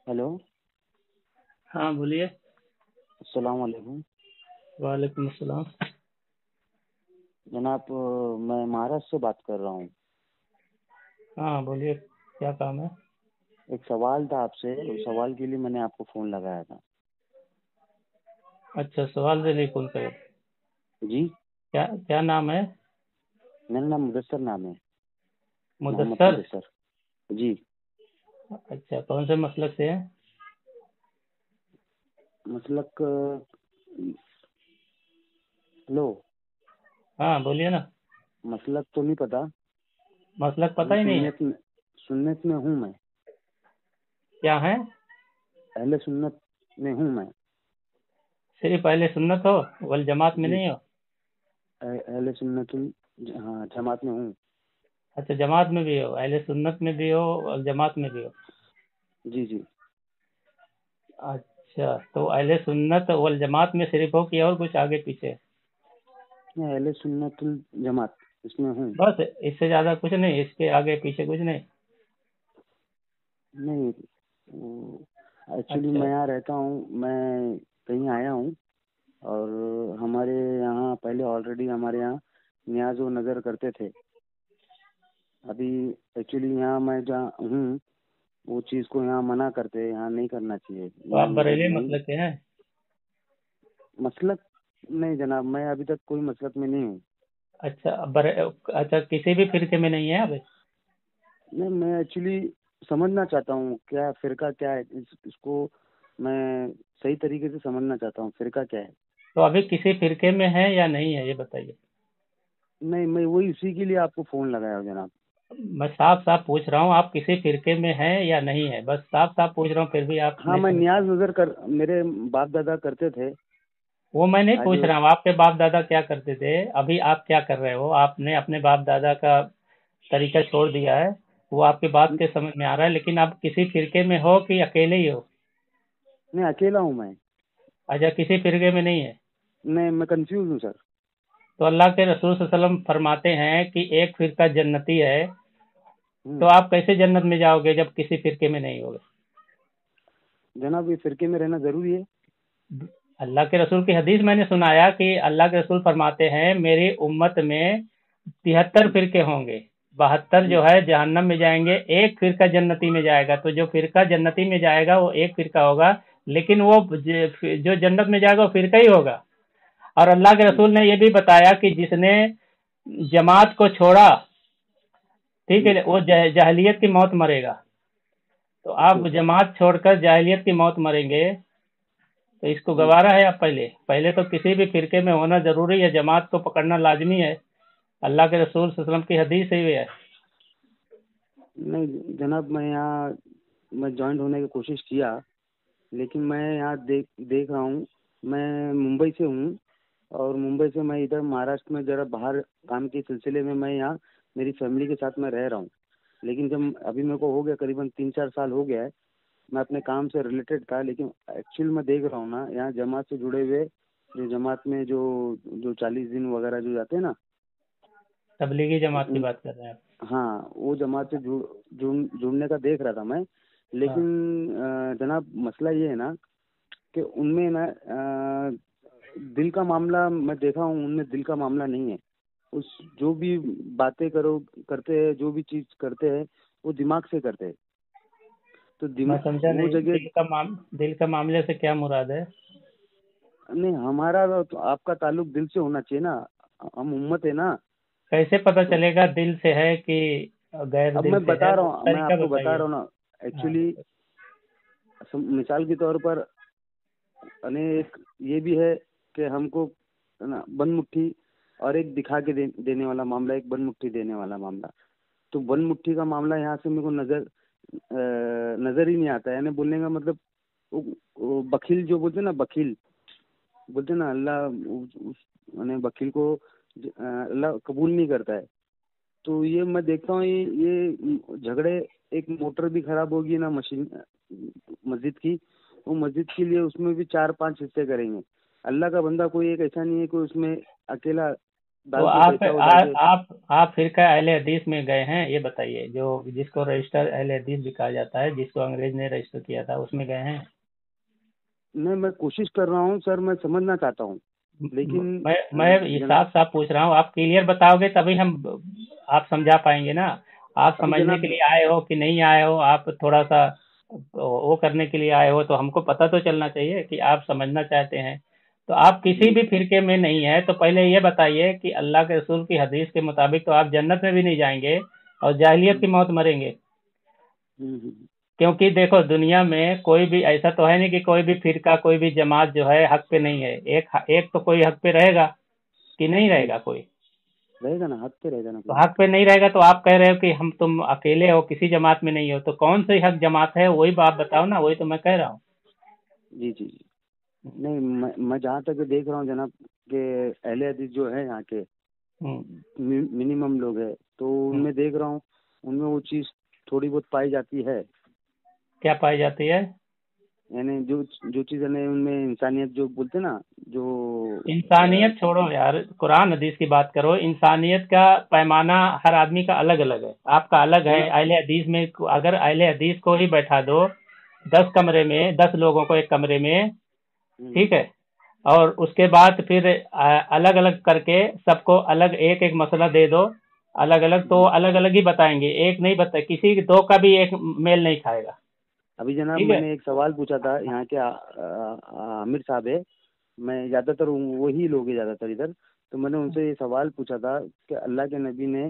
Hello. हाँ बोलिए। अस्सलाम वालेकुम। वालेकुम अस्सलाम। जनाब, मैं महाराष्ट्र से बात कर रहा हूँ। हाँ बोलिए, क्या काम है? एक सवाल था आपसे, उस सवाल के लिए मैंने आपको फ़ोन लगाया था। अच्छा, सवाल के लिए कॉल करे थे। जी। क्या क्या नाम है? मेरा नाम मुदस्सर नाम है। मोहम्मद मुदस्सर। मुदस्सर। जी। अच्छा, कौन से मसलक से है? मसलक। हेलो। हाँ बोलिए ना। मसलक तो नहीं पता। मसलक पता लेकिन ही नहीं है? सुन्नत में हूँ मैं। क्या है? अहले सुन्नत में हूँ मैं। सिर्फ पहले सुन्नत हो, वल जमात में जी। नहीं हो? अहले सुन्नतुल। हाँ, जमात में हूँ। अच्छा, जमात में भी हो, अहले सुन्नत में भी हो और जमात में भी हो। जी जी। अच्छा, तो अहले सुन्नत वल जमात में सिर्फ हो कि और कुछ आगे पीछे? मैं अहले सुन्नतुल जमात इसमें हूँ। बस इससे ज्यादा कुछ नहीं, इसके आगे पीछे कुछ नहीं? नहीं। एक्चुअली अच्छा। मैं यहाँ रहता हूँ, मैं कहीं आया हूँ। और हमारे यहाँ पहले ऑलरेडी हमारे यहाँ नियाज़ व नज़र करते थे। अभी एक्चुअली यहाँ मैं जहाँ हूँ, वो चीज़ को यहाँ मना करते हैं, यहाँ नहीं करना चाहिए, तो यहाँ आप नज़र बरेली नहीं। मसलक के हैं? मसलक। नहीं जनाब, मैं अभी तक कोई मसलक में नहीं हूँ। अच्छा अच्छा, किसी भी फिरके में नहीं है अभी? नहीं, मैं एक्चुअली समझना चाहता हूँ क्या फ़िरका क्या है, इसको मैं सही तरीके से समझना चाहता हूँ, फ़िरका क्या है। तो अभी किसी फिरके में है या नहीं है, ये बताइए। नहीं, मैं वही उसी के लिए आपको फ़ोन लगाया हो जनाब। मैं साफ साफ पूछ रहा हूँ, आप किसी फिरके में हैं या नहीं है, बस साफ साफ पूछ रहा हूँ, फिर भी आप हाँ, नहीं मैं समझ नियाज़ रहे। नज़र कर, मेरे बाप दादा करते थे। वो मैं नहीं आज। पूछ रहा हूँ आपके बाप दादा क्या करते थे, अभी आप क्या कर रहे हो? आपने अपने बाप दादा का तरीका छोड़ दिया है, वो आपकी बात के समझ में आ रहा है, लेकिन आप किसी फिरके में हो कि अकेले ही हो? नहीं, अकेला हूँ मैं। अच्छा, किसी फिरके में नहीं है? नहीं, मैं कंफ्यूज हूँ सर। तो अल्लाह के रसूल सल्लल्लाहु अलैहि वसल्लम फरमाते हैं कि एक फिरका जन्नती है, तो हम्म। आप कैसे जन्नत में जाओगे जब किसी फिरके में नहीं होगे? जनाब, ये फिरके में रहना ज़रूरी है? अल्लाह के रसूल की हदीस मैंने सुनाया कि अल्लाह के रसूल फरमाते हैं मेरी उम्मत में 73 हम्म। फिरके होंगे, 72 जो है जहन्नम में जाएंगे, एक फिरका जन्नती में जाएगा। तो जो फिरका जन्नती में जाएगा वो एक फिरका होगा, लेकिन वो जो जन्नत में जाएगा वो फिरका ही होगा। और अल्लाह के हम्म। रसूल ने ये भी बताया कि जिसने जमात को छोड़ा, ठीक हम्म। है, वो जाहिलियत की मौत मरेगा। तो ओके आप ओके। जमात छोड़कर जाहिलियत की मौत मरेंगे, तो इसको हम्म। गवारा है? आप पहले पहले तो किसी भी फिरके में होना जरूरी है, जमात को पकड़ना लाजमी है, अल्लाह के रसूल सल्लल्लाहु अलैहि वसल्लम की हदीस ही है। नहीं जनाब, मैं जॉइंट होने की कोशिश किया, लेकिन मैं यहाँ देख देख रहा हूँ। मैं मुंबई से हूँ। और मुंबई से मैं इधर महाराष्ट्र में ज़रा बाहर काम के सिलसिले में मैं यहाँ मेरी फैमिली के साथ मैं रह रहा हूँ। लेकिन जब अभी मेरे को हो गया करीबन 3-4 साल हो गया है, मैं अपने काम से रिलेटेड था, लेकिन एक्चुअल में देख रहा हूँ ना, यहाँ जमात से जुड़े हुए, जो जमात में जो जो 40 दिन वगैरह जो जाते हैं ना, तबलीगी जमात की उन बात कर रहे हैं आप? हाँ, वो जमात से जुड़ने का देख रहा था मैं। लेकिन हाँ। जनाब, मसला ये है ना कि उनमें ना दिल का मामला मैं देखा हूँ, उनमें दिल का मामला नहीं है। उस जो भी बातें करते हैं, जो भी चीज़ करते हैं, वो दिमाग से करते हैं। तो मैं दिमाग समझा वो नहीं, जगह। दिल का मामले से क्या मुराद है? नहीं, हमारा तो आपका ताल्लुक दिल से होना चाहिए ना। हम उम्मत है ना। कैसे पता तो चलेगा दिल से है कि गैर अब दिल मैं से है, बता रहा वो हूँ, मैं तरीका आपको बता बताइए। रहा हूँ ना। हाँ। एक्चुअली मिसाल के तौर पर एक ये भी है कि हमको ना बंद मुट्ठी और एक दिखा के देने वाला मामला, एक बंद मुट्ठी देने वाला मामला। तो बंद मुट्ठी का मामला यहाँ से मेरे को नजर ही नहीं आता है। यानी बोलने का मतलब, वो बखील जो बोलते हैं ना, बखील बोलते हैं ना, अल्लाह यानी बखील को अल्लाह कबूल नहीं करता है। तो ये मैं देखता हूँ, ये झगड़े, एक मोटर भी खराब होगी ना मशीन मस्जिद की, वो मस्जिद के लिए उसमें भी 4-5 हिस्से करेंगे। अल्लाह का बंदा कोई एक ऐसा नहीं है कि उसमें अकेला तो डाल के आप पैसा वो आ, डाल के। आप फिरका अहले हदीस में गए हैं, ये बताइए, जो जिसको रजिस्टर अहले हदीस भी कहा जाता है, जिसको अंग्रेज ने रजिस्टर किया था, उसमें गए हैं? नहीं, मैं कोशिश कर रहा हूँ सर, मैं समझना चाहता हूँ, लेकिन मैं ये जनाब, साफ साफ पूछ रहा हूँ, आप क्लियर बताओगे तभी हम आप समझा पाएंगे ना। आप अभी समझने के जनाब, लिए आए हो कि नहीं आए हो, आप थोड़ा सा वो करने के लिए आए हो, तो हमको पता तो चलना चाहिए कि आप समझना चाहते हैं। तो आप किसी जी, भी फिरके में नहीं है, तो पहले ये बताइए कि अल्लाह के रसूल की हदीस के मुताबिक तो आप जन्नत में भी नहीं जाएंगे और जाहिलियत की हम्म, मौत मरेंगे। हम्म। क्योंकि देखो, दुनिया में कोई भी ऐसा तो है नहीं कि कोई भी फिरका, कोई भी जमात जो है हक पे नहीं है। एक एक तो कोई हक पे रहेगा कि नहीं जी, रहेगा कोई। रहेगा ना, हक पे रहेगा ना तो कोई। हक पे नहीं रहेगा तो आप कह रहे हो कि हम तुम अकेले हो, किसी जमात में नहीं हो, तो कौन सी हक जमात है वही आप बताओ ना, वही तो मैं कह रहा हूँ। जी, जी, जी। नहीं, मैं जहाँ तक देख रहा हूँ जनाब, के अहले हदीस जो है यहाँ के हम्म, मिनिमम लोग है, तो हम्म। उनमें देख रहा हूँ, उनमें वो चीज़ थोड़ी बहुत पाई जाती है। क्या पाई जाती है? यानी जो चीज़ है उनमें इंसानियत जो बोलते हैं ना, जो इंसानियत छोड़ो यार, कुरान हदीस की बात करो। इंसानियत का पैमाना हर आदमी का अलग अलग है, आपका अलग है। जनाब। अहले हदीस में अगर अहले हदीस को ही बैठा दो 10 कमरे में, 10 लोगों को एक कमरे में, हम्म, ठीक है, और उसके बाद फिर अलग अलग करके सबको अलग एक एक मसला दे दो, अलग अलग, तो जी। अलग अलग ही बताएंगे, एक नहीं बता, किसी दो का भी एक मेल नहीं खाएगा। अभी जनाब, ठीक है। मैंने एक सवाल पूछा था यहाँ के आमिर साहब है, मैं ज़्यादातर वही लोग हैं ज़्यादातर इधर, तो मैंने उनसे ये सवाल पूछा था कि अल्लाह के नबी ने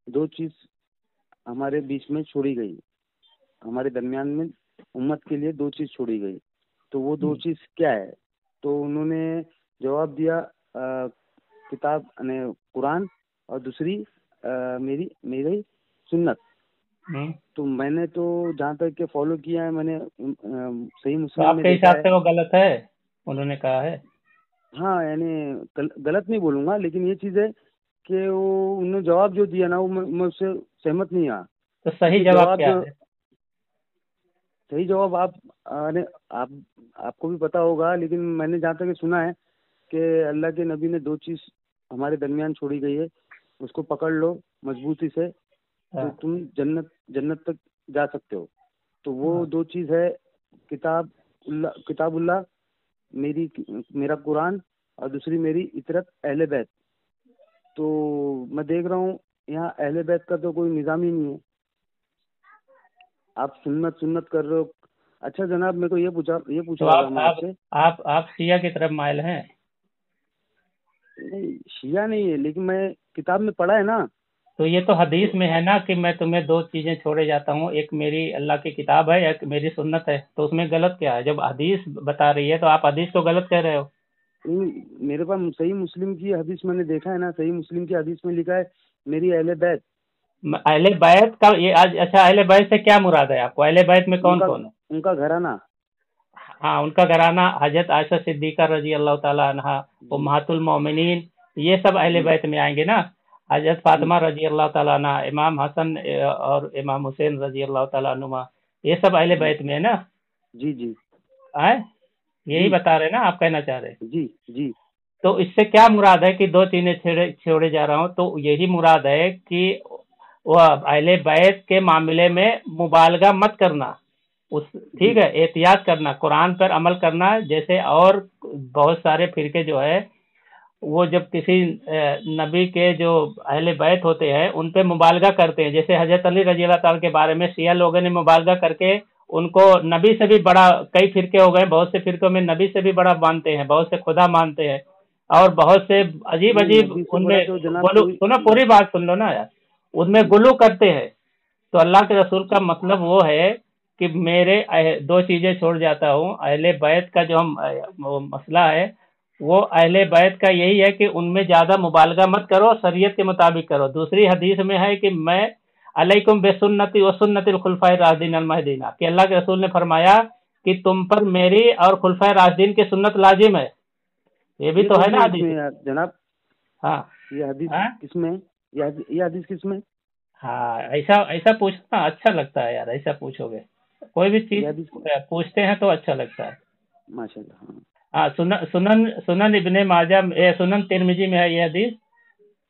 दो चीज़ हमारे बीच में छोड़ी गई, हमारे दरमियान में उम्मत के लिए दो चीज़ छोड़ी गई, तो वो दो चीज़ क्या है? तो उन्होंने जवाब दिया, किताब यानी कुरान, और दूसरी मेरी मेरी सुन्नत। हम्म। तो मैंने तो जहाँ तक के फॉलो किया है, मैंने सही तो मुस्लिम में आपके देखा हिसाब है। से वो गलत है, उन्होंने कहा है? हाँ, यानी गलत नहीं बोलूँगा, लेकिन ये चीज़ है कि वो उन्होंने जवाब जो दिया ना, वो मैं उससे सहमत नहीं रहा, तो सही क्योंकि जवाब जवाब क्या जो है? सही जवाब अरे आप आपको भी पता होगा, लेकिन मैंने जहाँ तक सुना है कि अल्लाह के नबी ने दो चीज़ हमारे दरमियान छोड़ी गई है, उसको पकड़ लो मजबूती से, तो हाँ, तुम जन्नत जन्नत तक जा सकते हो। तो वो हाँ। दो चीज़ है, किताबुल्लाह, मेरा कुरान, और दूसरी मेरी इतरत अहले बैत। तो मैं देख रहा हूँ यहाँ अहले बैत का तो कोई निज़ाम ही नहीं है, आप सुन्नत सुन्नत कर रहे हो। अच्छा जनाब, मेरे को ये पूछ तो रहा था मैं आपसे। आप शिया की तरफ माइल हैं? नहीं, शिया नहीं है, लेकिन मैं किताब में पढ़ा है ना। तो ये तो हदीस तो में है ना कि मैं तुम्हें दो चीजें छोड़े जाता हूँ, एक मेरी अल्लाह की किताब है, एक मेरी सुन्नत है, तो उसमें गलत क्या है? जब हदीस बता रही है तो आप हदीस को गलत कह रहे हो। मेरे पास सही मुस्लिम की हदीस मैंने देखा है ना, सही मुस्लिम की हदीस में लिखा है मेरी अहले बैत। अहले बैत का ये आज, अच्छा, अहले बैत से क्या मुराद है आपको? अहले बैत में कौन उनका कौन है? उनका घराना। हाँ, उनका घराना, हजरत आयशा सिद्दीका रजी अल्लाह ताला अन्हा, जी, उम्महातुल मोमिनीन, ये सब अहले जी, बैत में आएंगे ना। हजरत जी, फातिमा रजी अल्लाह ताला अन्हा, इमाम हसन और इमाम हुसैन रजी अल्लाह ताला अन्हुमा, ये सब अहले जी, बैत में है ना। जी, जी, आए, यही जी, बता रहे ना, आप कहना चाह रहे? जी, जी, तो इससे क्या मुराद है कि दो चीजें छोड़े जा रहा हूँ? तो यही मुराद है कि वह अहले बैत के मामले में मुबालगा मत करना, उस, ठीक जी, है, एहतियात करना, कुरान पर अमल करना। जैसे और बहुत सारे फिरके जो है, वो जब किसी नबी के जो अहले बैत होते हैं उन पे मुबालगा करते हैं, जैसे हजरत अली रजी अल्लाह ताला के बारे में शिया लोगों ने मुबालगा करके उनको नबी से भी बड़ा, कई फिरके हो गए, बहुत से फिरकों में नबी से भी बड़ा मानते हैं, बहुत से खुदा मानते हैं, और बहुत से अजीब नहीं, अजीब नबी से उनमें बड़ा तो जनाब गुलू, कोई। सुनो पूरी बात सुन लो ना यार, उनमें जी, गुलू करते हैं। तो अल्लाह के रसूल का जी, मतलब वो है कि मेरे दो चीजें छोड़ जाता हूँ। अहले बैत का जो हम वो मसला है, वो अहले बैत का यही है कि उनमें ज्यादा मुबालगा मत करो, शरीयत के मुताबिक करो। दूसरी हदीस में है कि मैं अलैकुम बेसुन्नती व सुन्नतिल खुलफाए राशिदीन अल महदीना, कि अल्लाह के रसूल ने फरमाया कि तुम पर मेरी और खुलफाए राशिदीन की सुन्नत लाजिम है। ये भी ये तो है कौन ना से हदीस। इसमें जनाब? हाँ, ये हदीस हाँ, किसमें? ये हदीस किसमें? हाँ, ऐसा ऐसा पूछना अच्छा लगता है यार, ऐसा पूछोगे, कोई भी ये चीज हदीस पूछते हैं तो अच्छा लगता है। माशाल्लाह, हाँ। हाँ, सुनन सुनन सुनन इब्ने माजा सुनन तिरमिजी में है ये हदीस।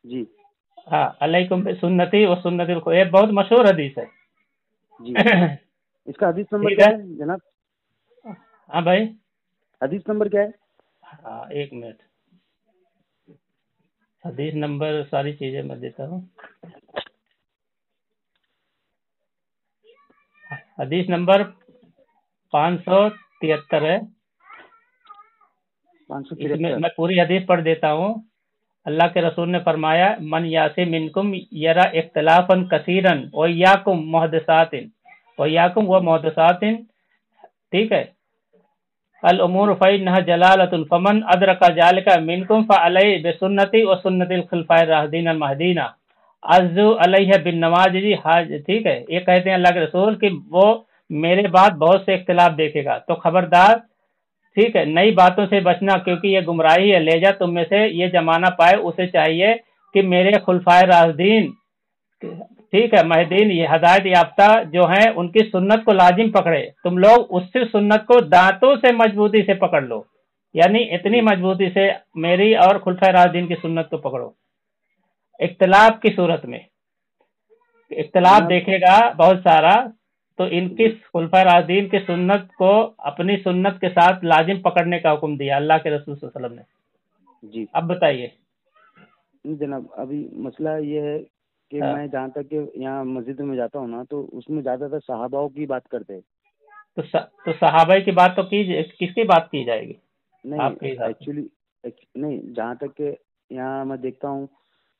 जी हाँ, अलैकुम बिसुन्नती व सुन्नतिल ये बहुत मशहूर हदीस है। जी। इसका हदीस नंबर ठीक क्या है। है जनाब? हाँ भाई। हदीस नंबर क्या है? हाँ, एक मिनट। हदीस नंबर सारी चीजें मैं देता हूँ। हदीस नंबर 573 है। इसमें 573। मैं पूरी हदीस पढ़ देता हूँ। अल्लाह के रसूल ने फरमाया, मन यासे मिनकुम यरा इख्तिलाफन कसीरन वय्याकुम मुहदसातिन वय्याकुम व मुहदसातिन। ठीक है। अल उमूर फइन्नहा जलालतुन फमन अदरका जालिका मिनकुम फअलैहि बिसुन्नती व सुन्नतिल खुलफाए राशिदीन अल महदीना अज़्ज़ु अलैहा बिन नवाजिजी हाज। ठीक है। ये कहते हैं अल्लाह के रसूल कि वो मेरे बाद बहुत से इख्तिलाफ देखेगा, तो खबरदार, ठीक है, नई बातों से बचना, क्योंकि ये गुमराही है। ले जा तुम में से ये जमाना पाए उसे चाहिए कि मेरे खुलफाए राशिदीन, ठीक है, महदीन, ये हदायत याफ्ता जो हैं उनकी सुन्नत को लाजिम पकड़े। तुम लोग उससे सुन्नत को दांतों से मजबूती से पकड़ लो, यानी इतनी जी मजबूती से मेरी और खुलफाए राशिदीन की सुन्नत को पकड़ो। इख्तिलाफ की सूरत में इख्तिलाफ जनाब। देखेगा बहुत सारा, तो इनकी जी खुलफाए राशिदीन की सुन्नत को अपनी सुन्नत के साथ लाजिम पकड़ने का हुक्म दिया अल्लाह के रसूल सल्लल्लाहु अलैहि वसल्लम ने। जी। अब बताइए। नहीं जनाब, अभी मसला ये है कि हाँ, मैं जहाँ तक कि यहाँ मस्जिद में जाता हूँ ना, तो उसमें ज़्यादातर सहाबाओं की बात करते हैं। तो सहाबा की बात तो की, किसकी बात की जाएगी नहीं आपके हिसाब से? एक्चुअली, नहीं, जहाँ तक कि यहाँ मैं देखता हूँ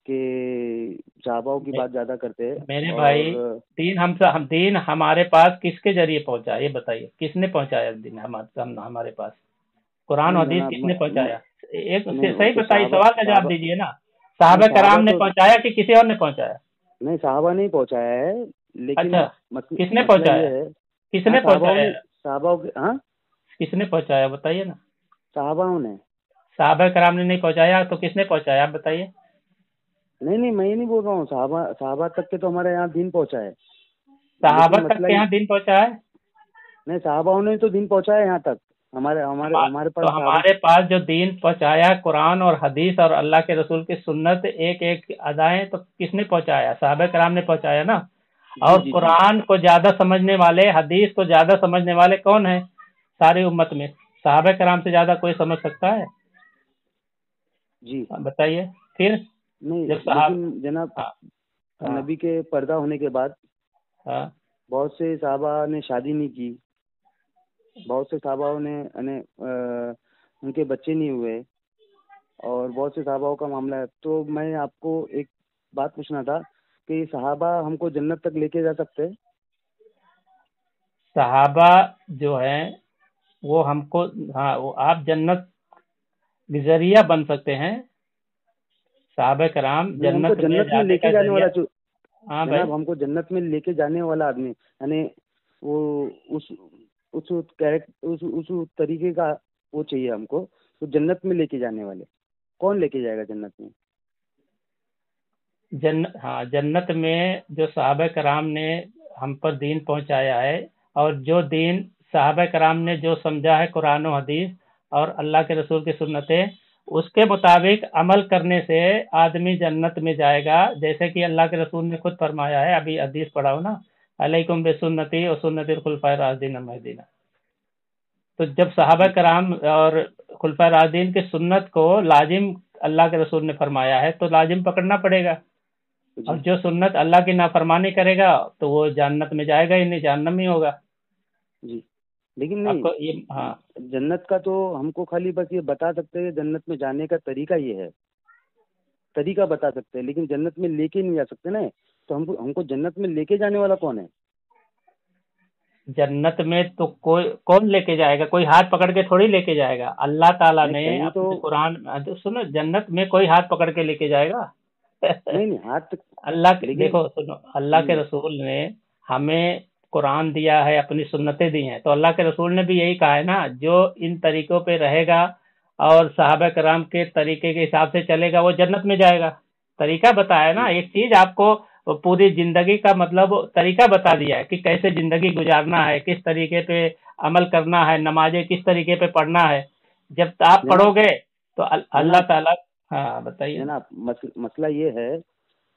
कि सहाबाओं की नहीं, बात ज़्यादा करते हैं। मेरे भाई, और दीन हमारे पास किसके जरिए पहुंचा, ये बताइए, किसने पहुंचाया दीन हमारे पास? कुरान और नहीं हदीस जनाब, किसने मैं पहुंचाया? एक नहीं, वो सही तो बताइए, सहाबा सवाल का जवाब सहाबा दीजिए ना। नहीं, साहबा सहाबा कराम ने तो पहुंचाया कि किसी और ने पहुंचाया? नहीं, सहाबा नहीं पहुँचाया है, अच्छा, लेकिन किसने मसला ये पहुंचाया? है। हाँ, किसने पहुंचाया? सहाबाओं के, हाँ, किसने पहुंचाया बताइए ना। सहाबाओं ने। साहबा कराम ने नहीं पहुंचाया तो किसने पहुंचाया, आप बताइए। नहीं नहीं, मैं ये नहीं बोल रहा हूँ, सहाबा सहाबा तक के तो हमारे यहाँ दिन पहुँचा है, साहबा लेकिन तक मसला के ये, यहाँ दिन पहुंचा है? नहीं, सहाबाओं ने तो दिन पहुँचाया है यहाँ तक। हमारे हमारे हमारे पास तो सहाबा। हमारे पास जो दीन पहुंचाया, कुरान और हदीस और अल्लाह के रसूल की सुन्नत, एक एक अदाएं, तो किसने पहुंचाया? साहबा कराम ने पहुंचाया ना। जी और जी जी कुरान को ज्यादा समझने वाले, हदीस को ज्यादा समझने वाले कौन है सारी उम्मत में? साहबा कराम से ज्यादा कोई समझ सकता है? जी। बताइए फिर। नहीं, जब साहब, लेकिन जनाब, हाँ, हाँ, नबी के पर्दा होने के बाद हाँ, बहुत से सहाबा ने शादी नहीं की, बहुत से सहाबाओं ने उनके बच्चे नहीं हुए, और बहुत से सहाबाओं का मामला है। तो मैं आपको एक बात पूछना था कि सहाबा हमको जन्नत तक लेके जा सकते हैं? सहाबा जो है वो हमको, हाँ, वो आप जन्नत के जरिया बन सकते हैं। साहबा कराम नहीं, हमको जन्नत में जन्नत में जाने लेके का जाने जरिया। वाला जो, हाँ भाई। जनाब, हमको जन्नत में लेके जाने वाला आदमी, यानी वो उस उस कैरेक्टर, उस तरीके का वो चाहिए हमको। तो जन्नत में लेके जाने वाले कौन लेके जाएगा जन्नत में? हाँ, जन्नत में जो साहबा कराम ने हम पर दीन पहुंचाया है, और जो दीन साहबा कराम ने जो समझा है, कुरान और हदीस और अल्लाह के रसूल की सुन्नतें, उसके मुताबिक अमल करने से आदमी जन्नत में जाएगा। जैसे कि अल्लाह के रसूल ने खुद फरमाया है, अभी हदीस पढ़ाओ ना, अलैकुम बिसुन्नती और सुन्नतिल खुलफाए राशिदीन महदीन। तो जब साहबा जी कराम और खुलफाए राशिदीन की सुन्नत को लाजिम अल्लाह के रसूल ने फरमाया है, तो लाजिम पकड़ना पड़ेगा। और जी जो सुन्नत अल्लाह की नाफरमानी करेगा तो वो जन्नत में जाएगा ही नहीं, जहन्नम में होगा। जी। लेकिन आपको ये, हाँ, नहीं, जन्नत का तो हमको खाली बस ये बता सकते हैं, जन्नत में जाने का तरीका ये है, तरीका बता सकते हैं, लेकिन जन्नत में लेके नहीं जा सकते ना। तो हमको हमको जन्नत में लेके जाने वाला कौन है? जन्नत में तो कोई कौन लेके जाएगा? कोई हाथ पकड़ के थोड़ी लेके जाएगा। अल्लाह ताला नहीं, ने कहीं तो, अपने कुरान, तो सुनो, जन्नत में कोई हाथ पकड़ के लेके जाएगा? नहीं नहीं, हाथ तक, अल्लाह के, लेकिन देखो सुनो, अल्लाह के जी रसूल ने हमें कुरान दिया है, अपनी सुन्नतें दी हैं, तो अल्लाह के रसूल ने भी यही कहा है ना, जो इन तरीकों पे रहेगा और साहबा कराम के तरीके के हिसाब से चलेगा वो जन्नत में जाएगा। तरीका बताया ना, जी एक चीज आपको पूरी जिंदगी का मतलब तरीका बता दिया है कि कैसे जिंदगी गुजारना है, किस तरीके पे अमल करना है, नमाजें किस तरीके पे पढ़ना है। जब आप जनाब, पढ़ोगे तो अल्लाह जनाब, ताला, हाँ बताइए। जनाब मसला ये है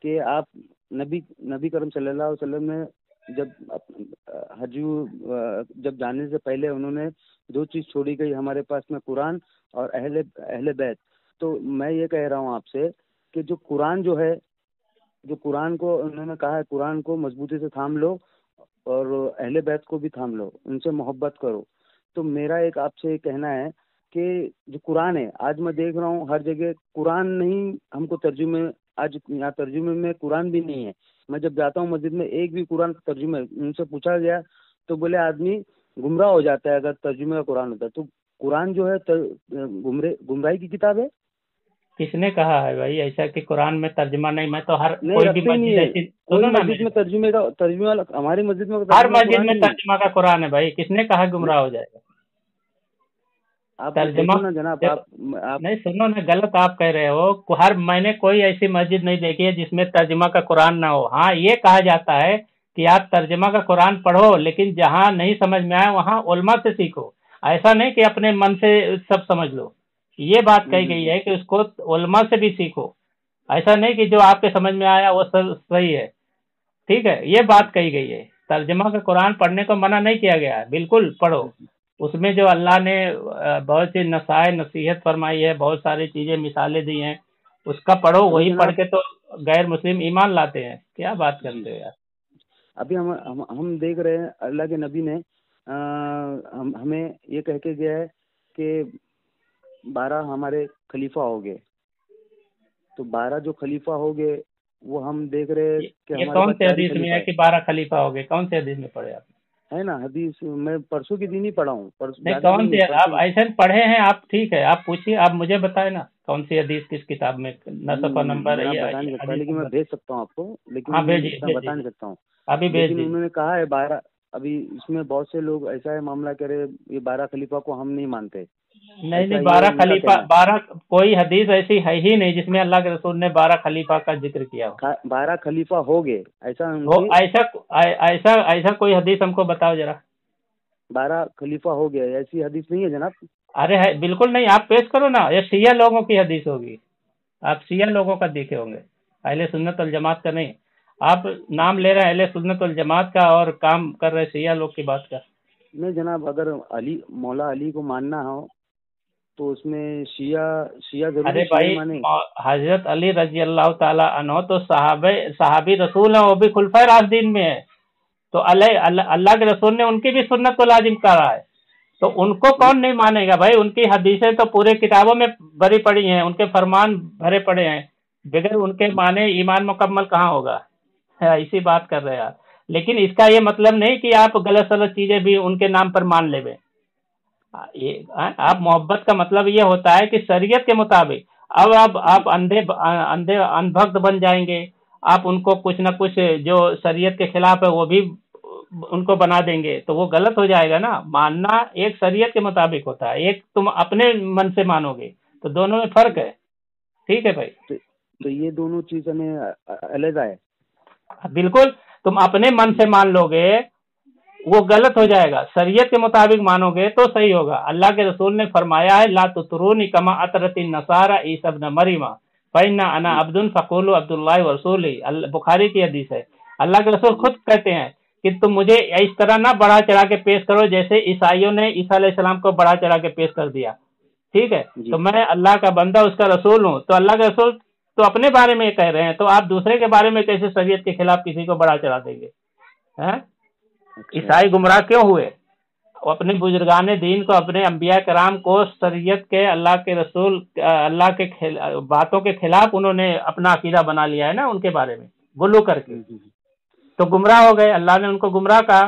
कि आप नबी करम सल्लल्लाहु अलैहि वसल्लम ने हज जब जाने से पहले उन्होंने दो चीज़ छोड़ी गई हमारे पास में, कुरान और अहले बैत। तो मैं ये कह रहा हूँ आपसे कि जो कुरान जो है, जो कुरान को उन्होंने कहा है, कुरान को मजबूती से थाम लो और अहले बैत को भी थाम लो, उनसे मोहब्बत करो। तो मेरा एक आपसे कहना है कि जो कुरान है, आज मैं देख रहा हूँ हर जगह कुरान नहीं, हमको तर्जुमे, आज यहाँ तर्जुमे में कुरान भी नहीं है। मैं जब जाता हूँ मस्जिद में, एक भी कुरान का तर्जुमा, उनसे पूछा गया तो बोले आदमी गुमराह हो जाता है अगर तर्जुमे का कुरान होता है। तो कुरान जो है गुमराही की किताब है। किसने कहा है भाई ऐसा कि कुरान में तर्जुमा नहीं? मैं तो हर नहीं, कोई भी रखते ही नहीं मस्जिद है। ऐसी, कोई सुनो ना मस्जिद में तर्जुमे हमारी मस्जिद में हर तर्जुमा मस्जिद कुरान में नहीं है। तर्जुमा का कुरान है भाई, किसने कहा गुमराह हो जाएगा? आप तर्जुमा देखो ना जनाब, देखो, आप नहीं सुनो ना, गलत आप कह रहे हो। मैंने कोई ऐसी मस्जिद नहीं देखी है जिसमें तर्जुमा का कुरान ना हो। हाँ, ये कहा जाता है कि आप तर्जुमा का कुरान पढ़ो, लेकिन जहाँ नहीं समझ में आए वहाँ उलमा से सीखो। ऐसा नहीं कि अपने मन से सब समझ लो। ये बात कही गई है कि उसको उलमा से भी सीखो। ऐसा नहीं कि जो आपके समझ में आया वो सब सही है। ठीक है, ये बात कही गई है। तर्जुमा का कुरान पढ़ने को मना नहीं किया गया है, बिल्कुल पढ़ो। उसमें जो अल्लाह ने बहुत सी नसीहत फरमाई है, बहुत सारी चीजें मिसालें दी हैं, उसका पढ़ो। अभी वही पढ़ जनाब, के तो गैर मुस्लिम ईमान लाते हैं। क्या बात जी, करते हो यार? अभी हम देख रहे हैं अल्लाह के नबी ने हमें ये कह के गया है कि 12 हमारे खलीफा हो गए। तो 12 जो खलीफा हो गए वो हम देख रहे हैं कि ये हमारे कौन पास से 4 ही हदीस में खलीफा है है। कि 12 खलीफा हो गए? कौन से हदीस में पढ़े आप? है ना हदीस, मैं परसों के दिन ही पढ़ा हूँ, नहीं, ज्यादा कौन दिन नहीं, से आप परसों। ऐसे पढ़े हैं आप? ठीक है, आप पूछिए, आप मुझे बताए ना कौन सी हदीस किस किताब में, नसफ़ नंबर, जनाब ये बता नहीं सकता, हदीस लेकिन मैं नंबर। भेज सकता हूँ आपको, हाँ लेकिन भेजिए, इतना भेज बता नहीं दीजिए, सकता हूँ। अभी भेज लेकिन दीजिए। उन्होंने कहा है 12। अभी इसमें बहुत से लोग ऐसा है मामला कह रहे, ये 12 खलीफा को हम नहीं मानते, नहीं ऐसा नहीं, ये 12 उनका खलीफा, कहना है। 12 कोई हदीस ऐसी है ही नहीं जिसमें अल्लाह के रसूल ने 12 खलीफा का जिक्र किया हो। 12 खलीफा हो गए, ऐसा वो उनके। ऐसा कोई हदीस हमको बताओ जरा। 12 खलीफा हो गया, ऐसी हदीस नहीं है जनाब। अरे है, बिल्कुल नहीं, आप पेश करो ना। ये शिया लोगों की हदीस होगी, आप शिया लोगों का देखे होंगे, अहले सुन्नत वल जमात का नहीं। आप नाम ले रहे हैं अहले सुन्नत वल जमात का और काम कर रहे हैं शिया लोग की बात का। नहीं जनाब, अगर मौला अली को मानना हो तो उसमें शिया शिया अरे जरूरी शिया ही भाई, माने। हजरत अली रजी अल्लाह ताला अन्हो तो सहाबी रसूल है, वो भी खुलफाए राशिदीन में है। तो अल्लाह के रसूल ने उनकी भी सुन्नत को लाजिम करा है। तो उनको नहीं, कौन नहीं मानेगा भाई? उनकी हदीसें तो पूरे किताबों में भरी पड़ी हैं, उनके फरमान भरे पड़े हैं। बगैर उनके माने ईमान मुकम्मल कहाँ होगा? इसी बात कर रहे हैं आप। लेकिन इसका ये मतलब नहीं कि आप गलत सलत चीजें भी उनके नाम पर मान लेवे। आप मोहब्बत का मतलब ये होता है कि शरीयत के मुताबिक। अब आप अंधे अंधे अनभक्त बन जाएंगे। आप उनको कुछ ना कुछ जो शरीयत के खिलाफ है वो भी उनको बना देंगे, तो वो गलत हो जाएगा ना। मानना एक शरीयत के मुताबिक होता है, एक तुम अपने मन से मानोगे, तो दोनों में फर्क है। ठीक है भाई? तो ये दोनों चीज हमें अलग है। बिल्कुल, तुम अपने मन से मान लोगे वो गलत हो जाएगा, शरीयत के मुताबिक मानोगे तो सही होगा। अल्लाह के रसूल ने फरमाया है, ला तुतरूनी कमा अतरती नसारा ईसा इब्न मरियम फइन्ना अना अब्दुन फकुलु अब्दुल्लाहि व रसूली। बुखारी की हदीस है। अल्लाह के रसूल खुद कहते हैं कि तुम मुझे इस तरह ना बढ़ा चढ़ा के पेश करो जैसे ईसाइयों ने ईसा अलैहिस्सलाम को बढ़ा चढ़ा के पेश कर दिया। ठीक है, तो जी, मैं अल्लाह का बंदा, उसका रसूल हूँ। तो अल्लाह के रसूल तो अपने बारे में ये कह रहे हैं, तो आप दूसरे के बारे में कैसे शरीयत के खिलाफ किसी को बढ़ा चढ़ा देंगे? हैं? अच्छा। ईसाई गुमराह क्यों हुए? वो अपने बुजुर्गान दीन को, अपने अंबिया कराम को शरीयत के, अल्लाह के रसूल, अल्लाह के बातों के खिलाफ उन्होंने अपना अकीदा बना लिया है ना उनके बारे में गुलू करके। तो गुमराह हो गए, अल्लाह ने उनको गुमराह कहा।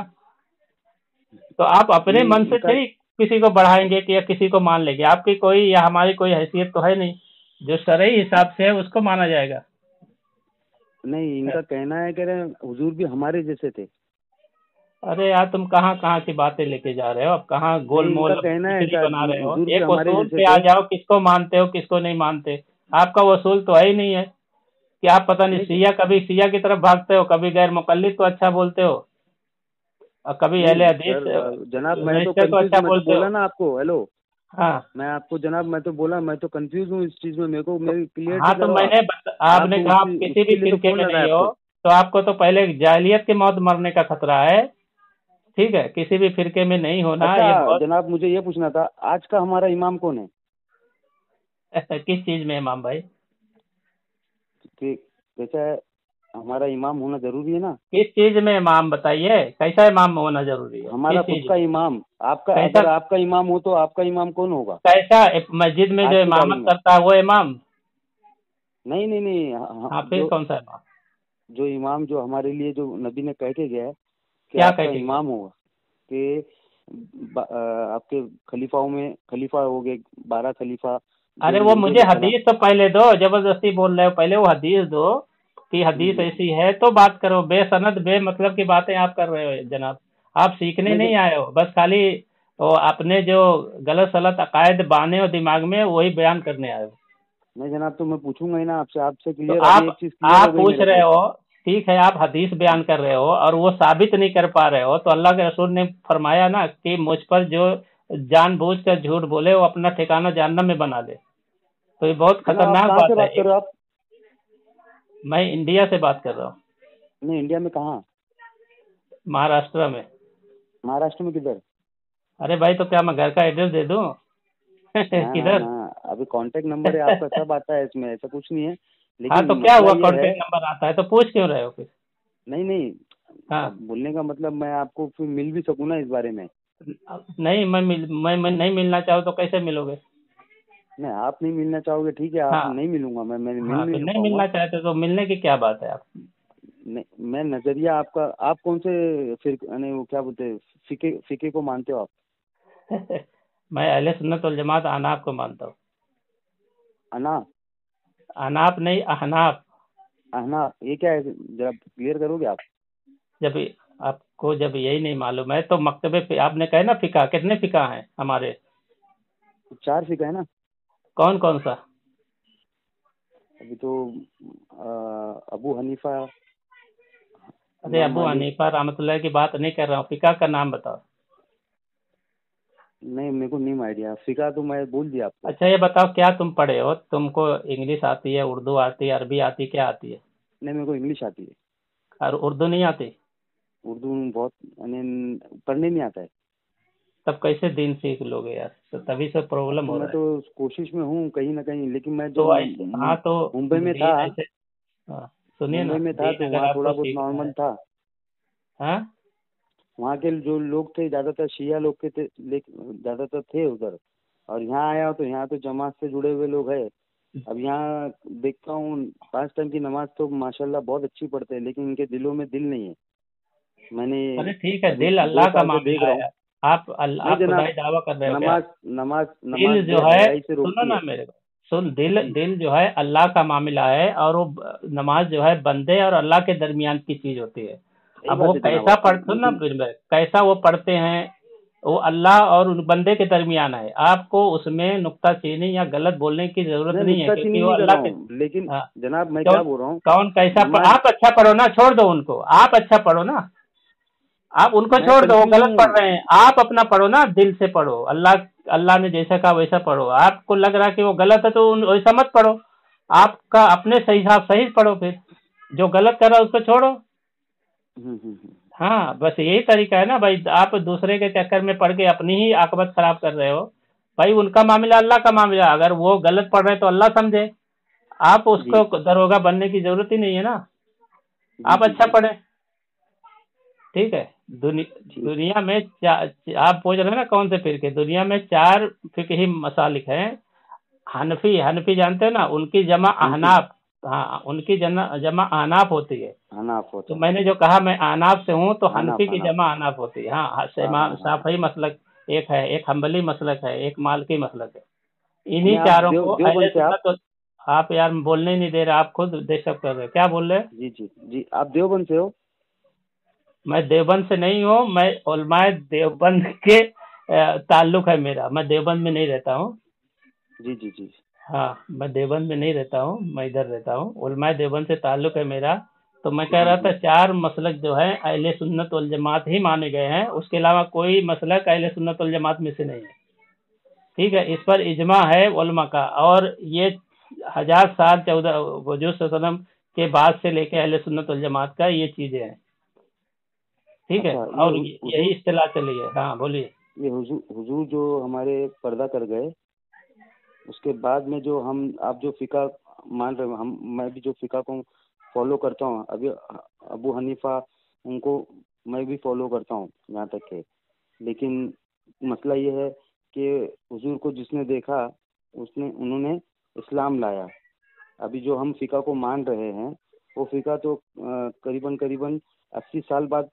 तो आप अपने नहीं मन से इनका, नहीं किसी को बढ़ाएंगे कि या किसी को मान लेंगे। आपकी कोई या हमारी कोई हैसियत तो है नहीं, जो शरई हिसाब से है उसको माना जाएगा। नहीं इनका कहना है कि हुजूर भी हमारे जैसे थे। अरे यार, तुम कहाँ कहाँ की बातें लेके जा रहे हो? अब कहाँ नहीं, गोलमोल इनका कहना है खिचड़ी कि बना रहे हो? हुजूर भी एक हमारे उसूल जैसे पे आ थे। जाओ, किसको मानते हो किसको नहीं मानते। आपका वसूल तो है ही नहीं है कि आप पता नहीं नहीं, सिया, कभी सिया की तरफ भागते हो, कभी गैर मुकल्लिद को अच्छा बोलते हो, और कभी नहीं अहले हदीस सर, जनाब मैं तो रजिस्टर को कंफ्यूज, अच्छा मैं तो बोलते बोला हो। ना आपको, हेलो। हाँ मैं आपको जनाब, मैं तो बोला, मैं तो कंफ्यूज हूँ इस चीज में, मेरे को मेरी हाँ, क्लियरिटी तो करो आप। मैंने आपने आप कहा आप किसी भी उसके लिए तो फिरके फोन में लगाया नहीं हो, आपको। तो आपको तो पहले जाहिलियत की मौत मरने का खतरा है। ठीक है, किसी भी फिरके में नहीं होना अच्छा ये बहुत। जनाब, मुझे ये पूछना था, आज का हमारा इमाम कौन है? किस चीज में इमाम भाई? कि कैसा है, हमारा इमाम होना जरूरी है ना? किस चीज में इमाम बताइए, कैसा इमाम होना जरूरी है, किस हमारा खुद चीज का में? इमाम। आपका, कैसा? अगर आपका इमाम हो तो आपका इमाम कौन होगा कैसा मस्जिद में जो आज की तारीख इमामत में? करता है वो इमाम? नहीं नहीं नहीं, हाँ, फिर जो कौन सा इमाम? जो इमाम जो हमारे लिए जो नबी ने कह के गया है कि क्या कह आपका के गया? इमाम होगा, कि आपके खलीफाओं में खलीफा हो गए 12 खलीफा, जो अरे वो मिलके मुझे चला। हदीस तो पहले दो, जबरदस्ती बोल रहे हो, पहले वो हदीस दो कि जी हदीस जी। ऐसी है तो बात करो। बेसनद बे मतलब की बातें आप कर रहे हो जनाब। आप सीखने नहीं नहीं आए हो, बस खाली वो अपने जो गलत सलत अकायद बाने हो दिमाग में वही बयान करने आए हो। नहीं जनाब, तो मैं पूछूंगा ही ना आपसे, आपसे तो क्लियर, अभी एक चीज क्लियर हो आप गई पूछ मेरे रहे को। हो, ठीक है, आप हदीस बयान कर रहे हो और वो साबित नहीं कर पा रहे हो, तो अल्लाह के रसूल ने फरमाया ना कि मुझ पर जो जानबूझकर झूठ बोले वो अपना ठिकाना जहन्नम में बना ले। तो ये बहुत जनाब आप खतरनाक कहाँ से बात है। बात कर रहे हो आप? मैं इंडिया से बात कर रहा हूँ। नहीं, इंडिया में कहाँ? महाराष्ट्र में। महाराष्ट्र में किधर? अरे भाई, तो क्या मैं घर का एड्रेस दे दूँ? ना ना किधर? ना, अभी कांटेक्ट नंबर है आपका, सब आता है इसमें, ऐसा कुछ नहीं है। हाँ, लेकिन तो क्या मसला हुआ, ये है। कॉन्टेक्ट नंबर आता है तो पूछ क्यों रहे हो फिर? नहीं नहीं, हाँ। अब बोलने का मतलब मैं आपको फिर मिल भी सकूँ ना इस बारे में। नहीं, मैं नहीं मिलना चाहूँ तो कैसे मिलोगे? नहीं, आप नहीं मिलना चाहोगे, ठीक है, आप हाँ। नहीं मिलूंगा, मैं मिल हाँ, नहीं तो नहीं पाऊंगा। मिलना चाहते तो मिलने की क्या बात है आप? नहीं, मैं नजरिया आपका, आप कौन से फिर यानी वो क्या बोलते हैं, फिके फिके को मानते हो आप? मैं अहले सुन्नत वल जमात अहनाफ को मानता हूँ। अना अनाप नहीं, अहनाफ। अहना, ये क्या है, जरा क्लियर करोगे आप? जब आपको जब यही नहीं मालूम है तो मकतबे आपने कहे ना फिका, कितने फिका हैं हमारे? 4 फिका है ना? कौन कौन सा? अभी तो अबू हनीफा, अरे इमाम अबू मालिक। हनीफा रहमतुल्लाह की बात नहीं कर रहा हूँ, फिका का नाम बताओ। नहीं, मेरे को नहीं आइडिया, फिका तो मैं बोल दिया आपको। अच्छा ये बताओ, क्या तुम पढ़े हो? तुमको इंग्लिश आती है, उर्दू आती है, अरबी आती है, क्या आती है? नहीं, मेरे को इंग्लिश आती है। और उर्दू नहीं आती? उर्दू बहुत यानी पढ़ने नहीं आता है। तब कैसे दीन सीख लोगे यार? तो तभी से अब प्रॉब्लम तो हो मैं रहा है। तो कोशिश में हूँ कहीं ना कहीं, लेकिन मैं जब तो ऐसे, हाँ, तो मुंबई में था, दीन ऐसे, हाँ, सुनिए ना, मुंबई में था दीन तो अगर वहाँ थोड़ा आपको बहुत सीखना नॉर्मल है। था। हाँ। वहाँ के जो लोग थे ज़्यादातर शिया लोग के थे, ज़्यादातर थे उधर। और यहाँ आया तो यहाँ तो जमात से जुड़े हुए लोग हैं। अब यहाँ देखता हूँ 5 टाइम की नमाज तो माशाल्लाह बहुत अच्छी पढ़ते हैं, लेकिन इनके दिलों में दिल नहीं है। मैंने अरे ठीक है, अभी दिल 2 अल्लाह का साल से देख मामला रहा हूँ। है। नहीं आप खुदाई जनाब, दावा कर रहे हो क्या? नमाज नमाज नमाज दिल जो है, बेहयाई से सुनो रोकती ना है। मेरे को, सुन, दिल जी। दिल जो है अल्लाह का मामला है, और वो नमाज जो है बंदे और अल्लाह के दरमियान की चीज होती है। सही अब वो बात है जनाब कैसा आपकी, सुन ना लेकिन फिर मैं, कैसा वो पढ़ते हैं, वो अल्लाह और उन बंदे के दरमियान है। आपको उसमें नुक्ताचीनी या गलत बोलने की जरूरत मैं नहीं है, नुक्ताचीनी क्योंकि वो नहीं कर अल्लाह रहा के। हूँ, लेकिन हाँ। जनाब मैं क्यों? क्या बोल रहा हूँ, कौन कैसा नमाज, आप अच्छा पढ़ो ना, छोड़ दो उनको, आप अच्छा पढ़ो ना। आप उनको मैं छोड़ दो, वो कंफ्यूज गलत पढ़ हूँ। रहे हैं, आप अपना पढ़ो ना, दिल से पढ़ो। अल्लाह अल्लाह ने जैसा कहा वैसा पढ़ो। आपको लग रहा है कि वो गलत है तो वैसा मत पढ़ो। आपका अपने सही हिसाब सही पढ़ो, फिर जो गलत कर रहा है उसको छोड़ो। हम्म। हाँ, बस यही तरीका है ना भाई। आप दूसरे के चक्कर में पढ़ के अपनी ही आकबत खराब कर रहे हो। भाई उनका मामला अल्लाह का मामला, अगर वो गलत पढ़ रहे हैं तो अल्लाह समझे। आप जी उसको दरोगा बनने की जरूरत ही नहीं है ना। जी आप जी अच्छा जी पढ़े, ठीक है। ठीक। दुनिया में आप पूछ रहे हैं ना कौन से फिरके, दुनिया में 4 फिकही मसालिक हैं। हनफी, हनफी जानते हो ना, उनकी जमा हनफी। अहनाफ। हाँ, उनकी जमा अहनाफ होती है। हनाफ तो होता है। मैंने जो कहा मैं अहनाफ से हूँ, तो हनफी हनाफ की हनाफ। जमा अहनाफ होती है। हाँ, हाँ हाँ हाँ। शाफई मसलक एक है, एक हम्बली मसलक है, एक मालकी मसलक है। यानी इन्हीं आप चारों को अहले देवबंद से आप? सुन्नत आप यार बोलने ही नहीं दे रहे, आप खुद डिस्टर्ब कर रहे हो, क्या बोल रहे हैं? जी जी जी, आप देवबंद से हो? मैं देवबंद से नहीं हूँ, मैं उलमाए देवबंद के ताल्लुक है मेरा। मैं देवबंद में नहीं रहता हूँ। जी जी जी। हाँ, मैं देवबंद में नहीं रहता हूँ, मैं इधर रहता हूँ। उलमाए देवबंद से ताल्लुक है मेरा। तो मैं कह रहा था 4 मसलक जो है अहले सुन्नत वल जमात ही माने गए हैं, उसके अलावा कोई मसलक अहले सुन्नत वल जमात में से नहीं है। ٹھیک ہے، اس پر اجماع ہے علماء کا، اور یہ 1000 سال 14 حضور صلی اللہ علیہ وسلم کے بعد سے لے کے اہل سنت والجماعت کا یہ چیزیں ہیں، ٹھیک ہے، اچھا، اور یہ یہی حضور اصطلاح چلی ہے. ہاں بولیے. یہ حضور جو ہمارے پردہ کر گئے، اس کے بعد میں جو آپ جو فقہ مان رہے ہو، میں بھی جو فقہ کو فالو کرتا ہوں، ابھی ابو حنیفہ ان کو میں بھی فالو کرتا ہوں یہاں تک کہ، لیکن مسئلہ یہ ہے کہ حضور کو جس نے دیکھا انہوں نے اسلام لایا. ابھی جو ہم فقہ کو مان رہے ہیں وہ فقہ تو قریباً 80 سال بعد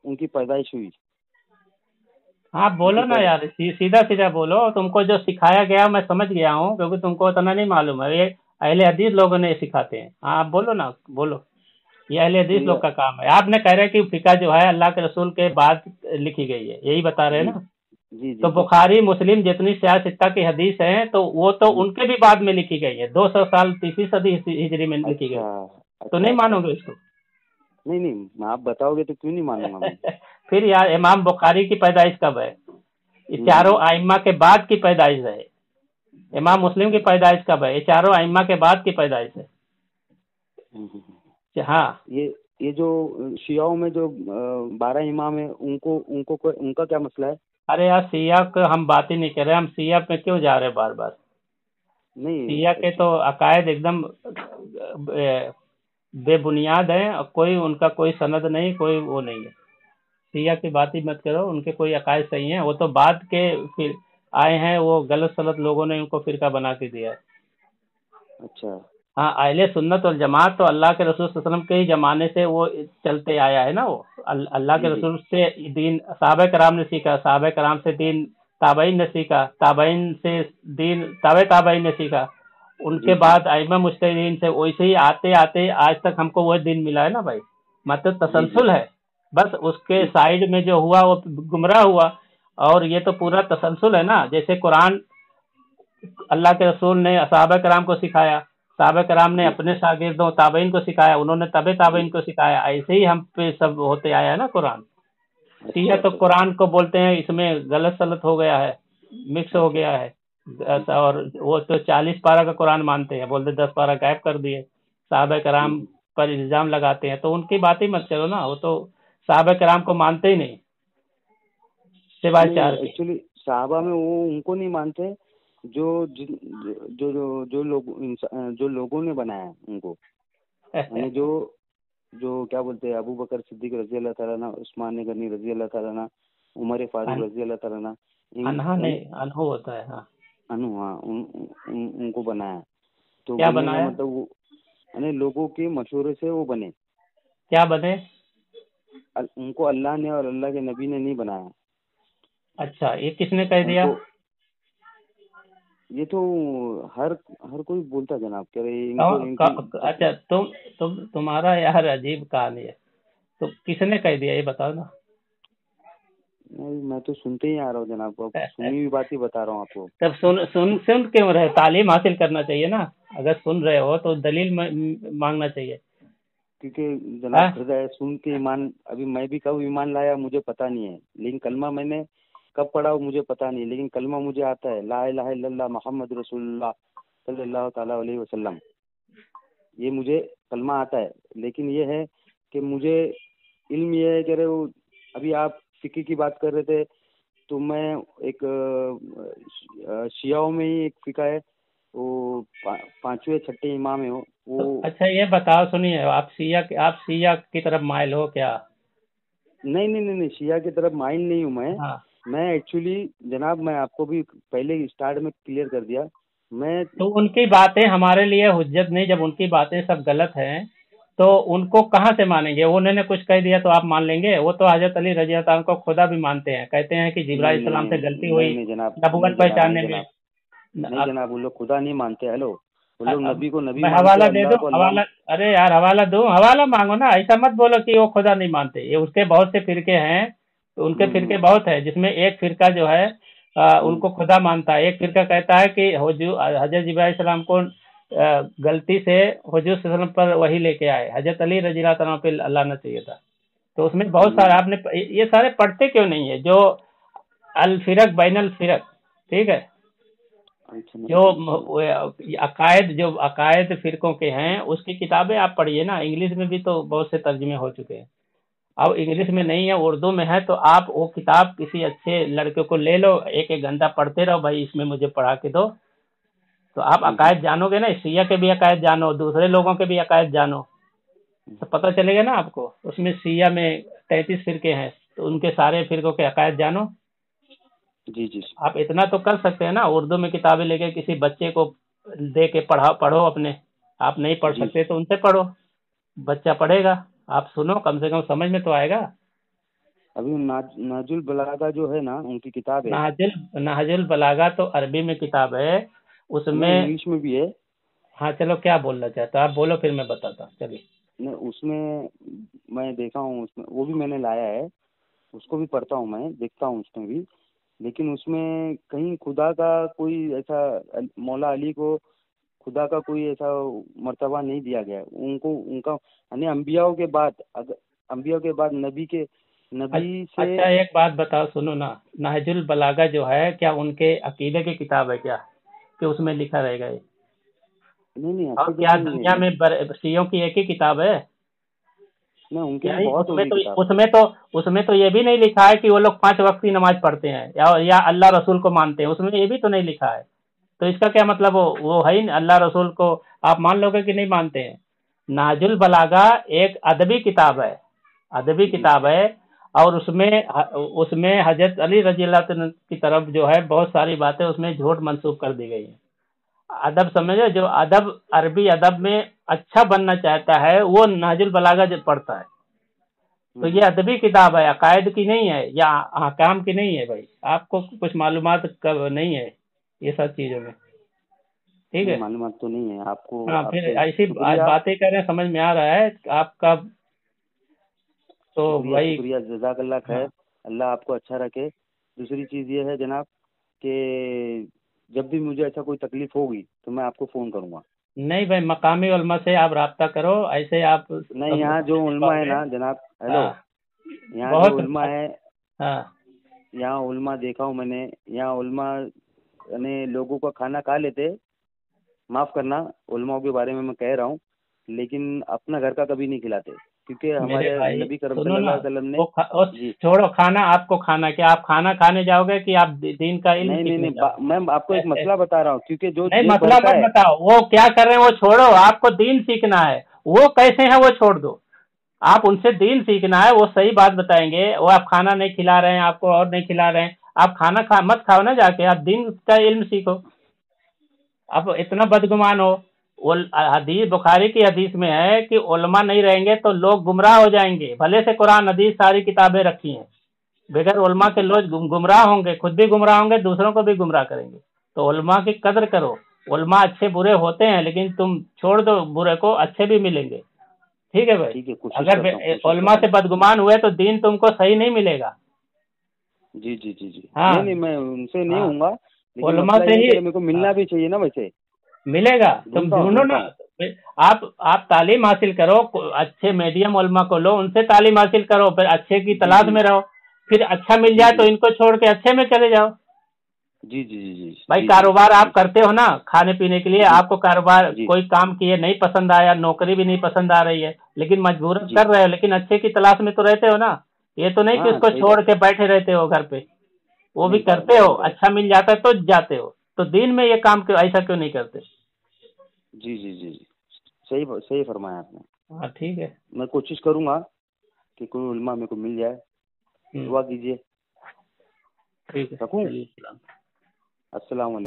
ان کی پیدائش ہوئی. ہاں ان کی بولو نا یار، سیدھا سیدھا بولو. تم کو جو سکھایا گیا میں سمجھ گیا ہوں، کیونکہ تم کو اتنا نہیں معلوم ہے، یہ اہل حدیث لوگوں نے سکھاتے ہیں. ہاں آپ بولو نا، بولو. یہ اہل حدیث لوگ کا کام ہے. آپ نے کہہ رہے کہ فقہ جو ہے اللہ کے رسول کے بعد لکھی گئی ہے، یہی بتا رہے ہیں جی نا؟ جی تو جی جی بخاری مسلم جتنی سیاستہ کی حدیث ہیں تو وہ تو جی. ان کے بھی بعد میں لکھی گئی ہے، 200 سال 3 صدی ہجری میں لکھی اچھا گئی. تو اچھا نہیں اچھا. مانو گے اس کو؟ نہیں نہیں، آپ بتاؤ گے تو کیوں نہیں مانوں گا میں. پھر یار امام بخاری کی پیدائش کب ہے؟ یہ ہوں چاروں ہوں ائمہ کے بعد کی پیدائش ہے. اچھا امام اچھا مسلم اچھا. کی پیدائش کب ہے؟ یہ چاروں ائمہ کے بعد کی پیدائش ہے. ہوں ہوں ہوں. ہاں. یہ جو شیعوں میں جو 12 امام ہیں، ان کا کیا مسئلہ ہے؟ ارے یار سیاہ کا ہم بات ہی نہیں کر رہے، ہم سیاہ پہ کیوں جا رہے بار بار؟ نہیں سیاہ کے تو عقائد ایک دم بے بنیاد ہیں، کوئی ان کا کوئی سند نہیں، کوئی وہ نہیں ہے. سیاہ کی بات ہی مت کرو، ان کے کوئی عقائد صحیح ہیں، وہ تو بعد کے پھر آئے ہیں، وہ غلط سلط لوگوں نے ان کو فرقہ بنا کے دیا ہے. اچھا. ہاں اہل سنت والجماعت تو اللہ کے رسول صلی اللہ علیہ وسلم کے ہی زمانے سے وہ چلتے آیا ہے نا. وہ اللہ کے جی جی رسول سے دین صحابہ کرام نے سیکھا، صحابہ کرام سے دین تابعین نے سیکھا، تابعین سے دین تابعین نے سیکھا، ان کے جی جی. بعد ائمہ مجتہدین سے ویسے ہی آتے آتے آج تک ہم کو وہ دین ملا ہے نا بھائی. مطلب جی جی تسلسل ہے، بس اس کے جی. سائیڈ میں جو ہوا وہ گمراہ ہوا. اور یہ تو پورا تسلسل ہے نا. جیسے قرآن اللہ کے رسول نے صحابہ کرام کو سکھایا، صحابہ کرام نے جی اپنے شاگردوں تابعین کو سکھایا، انہوں نے جی. تابعین کو سکھایا. ایسے ہی ہم پہ سب ہوتے آیا ہے نا قرآن. اچھا سیاہ تو اچھا اچھا قرآن کو بولتے ہیں، اس میں غلط سلط ہو گیا ہے، مکس ہو اچھا گیا ہے. اچھا. اور وہ تو 40 پارہ کا قرآن مانتے ہیں، بولتے 10 پارہ غائب کر دیے. صحابہ کرام پر الزام لگاتے ہیں، تو ان کی بات ہی مت کرو نا. وہ تو صحابہ کرام کو مانتے ہی نہیں سوائے نہیں 4 کے. ایکچولی صحابہ میں وہ ان کو نہیں مانتے جو جو لوگوں نے بنایا ان کو، یعنی جو کیا بولتے ہیں، ابو بکر صدیق رضی اللہ تعالیٰ عنہ، عثمان غنی رضی اللہ تعالیٰ عنہ، عمر فاروق رضی اللہ تعالیٰ عنہ، انہا یعنی نہیں انہو ہوتا ہے. ہاں ہاں ان کو بنایا. تو کیا بننے کا بنایا؟ مطلب وہ یعنی لوگوں کے مشورے سے وہ بنے. کیا بنے؟ ان کو اللہ نے اور اللہ کے نبی نے نہیں بنایا. اچھا، یہ کس نے کہہ ان دیا؟ کو یہ تو ہر کوئی بولتا جناب، کہہ رہے ان کو ان کی. اچھا تمہارا یار عجیب کہانی ہے. تو کس نے کہہ دیا یہ بتاؤ نا. نہیں، میں تو سنتے ہی آ رہا ہوں جناب کو، سنی ہوئی بات ہی بتا رہا ہوں آپ کو. تب سن کیوں رہے؟ تعلیم حاصل کرنا چاہیے نا. اگر سن رہے ہو تو دلیل مانگنا چاہیے. کیونکہ جناب خدا ہے، سن کے ایمان، ابھی میں بھی کب ایمان لایا مجھے پتا نہیں ہے، لیکن کلمہ میں نے کب پڑھا مجھے پتا نہیں، لیکن کلمہ مجھے آتا ہے، لا الہ الا اللہ محمد رسول اللہ صلی اللہ تعالیٰ علیہ وسلم. یہ مجھے کلمہ آتا ہے، لیکن یہ ہے کہ مجھے علم یہ ہے کہ ابھی آپ فقہ کی بات کر رہے تھے، تو میں ایک شیعوں میں ہی ایک فقہ ہے، وہ 5ویں 6 امام ہے وہ. اچھا یہ بتاؤ، سنیے، آپ شیعہ کی طرف مائل ہو کیا؟ نہیں، شیعہ کی طرف مائل نہیں ہوں میں. ہاں میں ایکچولی جناب، میں آپ کو بھی پہلے اسٹارٹ میں کلیئر کر دیا. میں تو ان کی باتیں ہمارے لیے حجت نہیں. جب ان کی باتیں سب غلط ہیں تو ان کو کہاں سے مانیں گے؟ انہوں نے کچھ کہہ دیا تو آپ مان لیں گے؟ وہ تو حضرت علی رضی اللہ عنہ کو خدا بھی مانتے ہیں، کہتے ہیں کہ جبرائیل نہیں السلام نہیں سے غلطی نہیں ہوئی نہیں جناب، نہیں نبوت جناب، نہیں پہچاننے میں. جناب، نہیں جناب، وہ لوگ خدا نہیں مانتے. ہیلو، وہ لوگ نبی کو نبی میں مانتے، حوالہ دے اللہ دوں؟ کو اللہ. حوالہ، ارے یار حوالہ دوں؟ حوالہ مانگو نا. ایسا مت بولو کہ وہ خدا نہیں مانتے. یہ اس کے بہت سے فرقے ہیں، ان کے فرقے بہت ہیں، جس میں ایک فرقہ جو ہے ان کو خدا مانتا ہے. ایک فرقہ کہتا ہے کہ حضرت جبرائیل السلام کو غلطی سے حضور صلی اللہ علیہ وسلم پر وحی لے کے آئے، حضرت علی رضی اللہ عنہ پہ اللہ نہ چاہیے تھا. تو اس میں بہت سارے آپ نے یہ سارے پڑھتے کیوں نہیں ہے؟ جو الفرق بین الفرق، ٹھیک ہے، جو عقائد فرقوں کے ہیں اس کی کتابیں آپ پڑھیے نا. انگلش میں بھی تو بہت سے ترجمے ہو چکے ہیں. اب انگلش میں نہیں ہے, اردو میں ہے, تو آپ وہ کتاب کسی اچھے لڑکے کو لے لو, ایک ایک گھنٹہ پڑھتے رہو, بھائی اس میں مجھے پڑھا کے دو, تو آپ عقائد جانو گے نا. شیعہ کے بھی عقائد جانو, دوسرے لوگوں کے بھی عقائد جانو, تو پتہ چلے گا نا آپ کو. اس میں شیعہ میں 33 فرقے ہیں, تو ان کے سارے فرقوں کے عقائد جانو. جی جی آپ اتنا تو کر سکتے ہیں نا, اردو میں کتابیں لے کے کسی بچے کو دے کے پڑھو اپنے. آپ نہیں پڑھ جی. سکتے تو ان سے پڑھو, بچہ پڑھے گا, آپ سنو, کم سے کم سمجھ میں تو آئے گا. ابھی ناج البلاغہ جو ہے نا ان کی کتاب ہے. نہج البلاغہ تو عربی میں کتاب ہے, اس میں انگلش میں بھی ہے. ہاں چلو, کیا بولنا چاہتا آپ بولو, پھر میں بتاتا ہوں. چلیے. اس میں دیکھا ہوں, اس میں وہ بھی میں نے لایا ہے, اس کو بھی پڑھتا ہوں, میں دیکھتا ہوں اس میں بھی. لیکن اس میں کہیں خدا کا کوئی ایسا, مولا علی کو خدا کا کوئی ایسا مرتبہ نہیں دیا گیا. ان کا یعنی انبیاء کے بعد نبی سے. اچھا ایک بات بتاؤ, سنو نا, نہج البلاغہ جو ہے کیا ان کے عقیدے کی کتاب ہے کیا, کہ اس میں لکھا رہے گا یہ؟ نہیں اور کیا دنیا میں شیعوں کی ایک ہی کتاب ہے؟ ان کی بہت ہوگی کتاب. اس میں تو یہ بھی نہیں لکھا ہے کہ وہ لوگ 5 وقت کی نماز پڑھتے ہیں یا اللہ رسول کو مانتے ہیں, اس میں یہ بھی تو نہیں لکھا ہے. تو اس کا کیا مطلب, وہ ہے اللہ رسول کو آپ مان لو گے کہ نہیں مانتے ہیں؟ نہج البلاغہ ایک ادبی کتاب ہے, اور اس میں حضرت علی رضی اللہ عنہ کی طرف جو ہے بہت ساری باتیں اس میں جھوٹ منسوخ کر دی گئی ہیں. ادب سمجھے, جو عربی ادب میں اچھا بننا چاہتا ہے وہ نہج البلاغہ جب پڑھتا ہے. تو یہ ادبی کتاب ہے, عقائد کی نہیں ہے یا احکام کی نہیں ہے. بھائی آپ کو کچھ معلومات نہیں ہے یہ سب چیزوں میں, ٹھیک ہے. معلومات تو نہیں ہے آپ کو. ہاں, پھر ایسی باتیں کر رہے ہیں, سمجھ میں آ رہا ہے آپ کا. تو بھائی شکریہ, جزاک اللہ خیر, اللہ آپ کو اچھا رکھے. دوسری چیز یہ ہے جناب کہ جب بھی مجھے ایسا کوئی تکلیف ہوگی تو میں آپ کو فون کروں گا. نہیں بھائی, مقامی علماء سے آپ رابطہ کرو, ایسے آپ نہیں. یہاں جو علماء ہے نا جناب, ہیلو, یہاں جو علماء ہے, یہاں علماء دیکھا ہوں میں نے, یہاں علماء یعنی لوگوں کا کھانا کھا لیتے, معاف کرنا علماء کے بارے میں کہہ رہا ہوں, لیکن اپنا گھر کا کبھی نہیں کھلاتے, کیونکہ ہمارے نبی کریم صلی اللہ علیہ وسلم نے. چھوڑو کھانا, آپ کو کھانا کیا, آپ کھانا کھانے جاؤ گے کہ آپ دین کا علم؟ نہیں, میں آپ کو ایک مسئلہ بتا رہا ہوں, کیونکہ جو نہیں, مسئلہ مت بتاؤ, وہ کیا کر رہے ہیں وہ چھوڑو, آپ کو دین سیکھنا ہے. وہ کیسے ہیں وہ چھوڑ دو, آپ ان سے دین سیکھنا ہے, وہ صحیح بات بتائیں گے. وہ آپ کھانا نہیں کھلا رہے ہیں, آپ کو اور نہیں کھلا رہے ہیں, آپ کھانا مت کھاؤ نا, جا کے آپ دین کا علم سیکھو. اب اتنا بدگمان ہو, حدیث بخاری کی حدیث میں ہے کہ علماء نہیں رہیں گے تو لوگ گمراہ ہو جائیں گے. بھلے سے قرآن حدیث ساری کتابیں رکھی ہیں, بغیر علماء کے لوگ گمراہ ہوں گے, خود بھی گمراہ ہوں گے, دوسروں کو بھی گمراہ کریں گے. تو علماء کی قدر کرو. علماء اچھے برے ہوتے ہیں, لیکن تم چھوڑ دو برے کو, اچھے بھی ملیں گے. ٹھیک ہے بھائی, اگر علماء سے بدگمان ہوئے تو دین تم کو صحیح نہیں ملے گا. جی, نہیں, میں ان سے نہیں ہوں گا, علماء سے ہی میرے کو ملنا بھی چاہیے نا. ویسے ملے گا, تم ڈھونڈو نا. آپ تعلیم حاصل کرو, اچھے میڈیم علماء کو لو, ان سے تعلیم حاصل کرو, پھر اچھے کی تلاش میں رہو. پھر اچھا مل جائے تو ان کو چھوڑ کے اچھے میں چلے جاؤ. جی, بھائی کاروبار آپ کرتے ہو نا کھانے پینے کے لیے, آپ کو کاروبار کوئی کام کیے نہیں پسند آیا, نوکری بھی نہیں پسند آ رہی ہے, لیکن مجبوراً کر رہے ہو, لیکن اچھے کی تلاش میں تو رہتے ہو نا. یہ تو نہیں کہ اس کو چھوڑ کے بیٹھے رہتے ہو گھر پہ, وہ بھی کرتے ہو, اچھا مل جاتا ہے تو جاتے ہو. تو دین میں یہ کام ایسا کیوں نہیں کرتے؟ جی, صحیح فرمایا آپ نے. ہاں ٹھیک ہے, میں کوشش کروں گا کہ کوئی علماء میرے کو مل جائے. دعا کیجیے. ٹھیک ہے, رکھوں. چلیے, السلام علیکم.